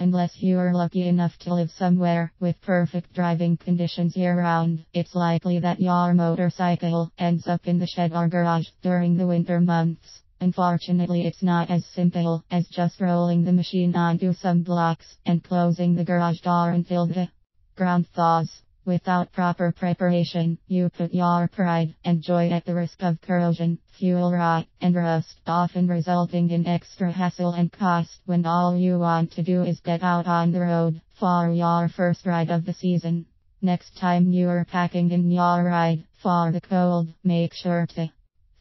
Unless you are lucky enough to live somewhere with perfect driving conditions year round, it's likely that your motorcycle ends up in the shed or garage during the winter months. Unfortunately, it's not as simple as just rolling the machine onto some blocks and closing the garage door until the ground thaws. Without proper preparation, you put your pride and joy at the risk of corrosion, fuel rot, and rust, often resulting in extra hassle and cost when all you want to do is get out on the road for your first ride of the season. Next time you're packing in your ride for the cold, make sure to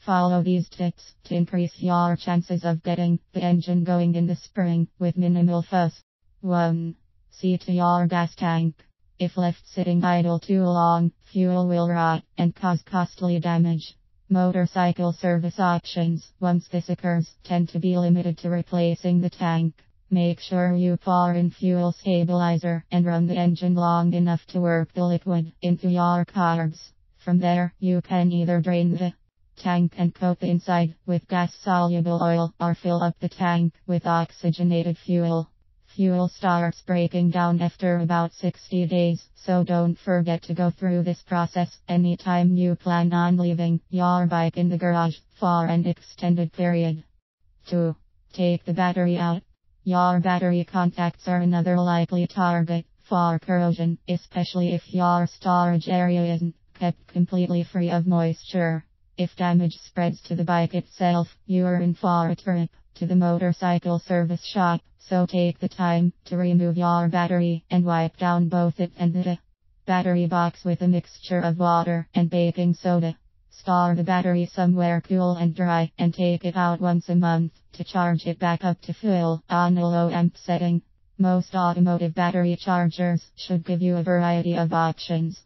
follow these tips to increase your chances of getting the engine going in the spring with minimal fuss. 1. See to your gas tank. If left sitting idle too long, fuel will rot and cause costly damage. Motorcycle service options, once this occurs, tend to be limited to replacing the tank. Make sure you pour in fuel stabilizer and run the engine long enough to work the liquid into your carbs. From there, you can either drain the tank and coat the inside with gas-soluble oil or fill up the tank with oxygenated fuel. Fuel starts breaking down after about 60 days, so don't forget to go through this process anytime you plan on leaving your bike in the garage for an extended period. 2. Take the battery out. Your battery contacts are another likely target for corrosion, especially if your storage area isn't kept completely free of moisture. If damage spreads to the bike itself, you are in for a trip to the motorcycle service shop, so take the time to remove your battery and wipe down both it and the battery box with a mixture of water and baking soda. Store the battery somewhere cool and dry and take it out once a month to charge it back up to full on a low amp setting. Most automotive battery chargers should give you a variety of options.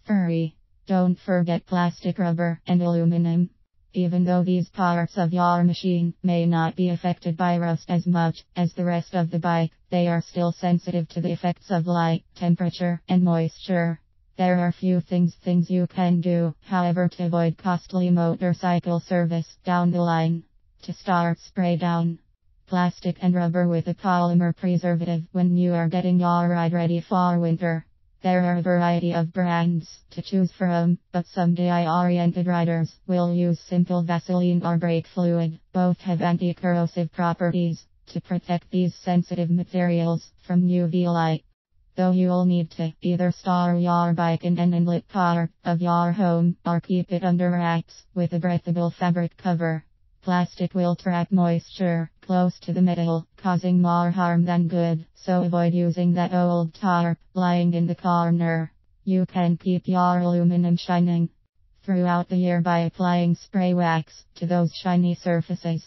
3. Don't forget plastic, rubber, and aluminum. Even though these parts of your machine may not be affected by rust as much as the rest of the bike, they are still sensitive to the effects of light, temperature, and moisture. There are few things you can do, however, to avoid costly motorcycle service down the line. To start, spray down plastic and rubber with a polymer preservative when you are getting your ride ready for winter. There are a variety of brands to choose from, but some DIY-oriented riders will use simple Vaseline or brake fluid. Both have anti-corrosive properties to protect these sensitive materials from UV light. Though you'll need to either store your bike in an inlet part of your home or keep it under wraps with a breathable fabric cover. Plastic will trap moisture close to the metal, causing more harm than good, so avoid using that old tarp lying in the corner. You can keep your aluminum shining throughout the year by applying spray wax to those shiny surfaces.